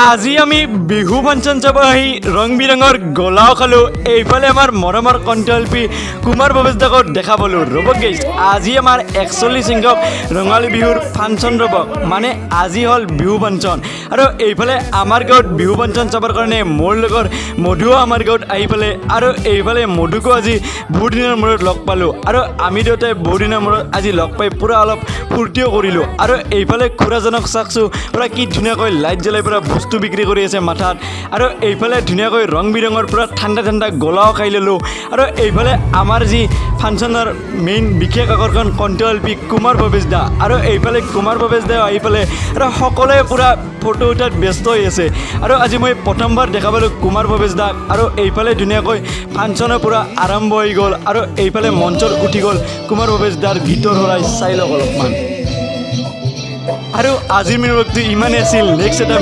আজি আমি বিহু ফাংচন চাব আহি ৰং বিৰঙৰ গোলাও খালোঁ। এইফালে আমাৰ মৰমৰ কণ্ঠশিল্পী কুমাৰ ভৱেশদাক দেখা পালোঁ। ৰ'ব গেইছ, আজি আমাৰ 41 সংখ্যক ৰঙালী বিহুৰ ফাংচন ৰ'ব, মানে আজি হ'ল বিহু ফাংচন। আৰু এইফালে আমাৰ গাঁৱত বিহু ফাংচন চাবৰ কাৰণে মোৰ লগৰ মধুও আমাৰ গাঁৱত আহি পালে। আৰু এইফালে মধুকো আজি বহুত দিনৰ মূৰত লগ পালোঁ। আৰু আমি দুয়োটাই বহুত দিনৰ মূৰত আজি লগ পাই পূৰা অলপ ফূৰ্তিও কৰিলোঁ। আৰু এইফালে খুৰাজনক চাকছোঁ পূৰা কি ধুনীয়াকৈ লাইট জ্বলাই পূৰা বস্তু বিক্ৰী কৰি আছে মাথাত। আৰু এইফালে ধুনীয়াকৈ ৰং বিৰঙৰ পূৰা ঠাণ্ডা ঠাণ্ডা গোলাও খাই ল'লোঁ। আৰু এইফালে আমাৰ যি ফাংচনৰ মেইন বিশেষ আকৰ্ষণ কণ্ঠশিল্পী কুমাৰ ভৱেশদা, আৰু এইফালে কুমাৰ ভৱেশদাও আহি পালে। আৰু সকলোৱে পূৰা ফটো উঠাত ব্যস্ত হৈ আছে। আৰু আজি মই প্ৰথমবাৰ দেখা পালোঁ কুমাৰ ভৱেশদাক। আৰু এইফালে ধুনীয়াকৈ ফাংচনৰ পূৰা আৰম্ভ হৈ গ'ল। আৰু এইফালে মঞ্চত উঠি গ'ল কুমাৰ ভৱেশদাৰ গীতৰ শৰাই। চাই লওক অলপমান। আৰু আজিৰ মিনিভ্লগটো ইমানেই আছিল। নেক্সট এটা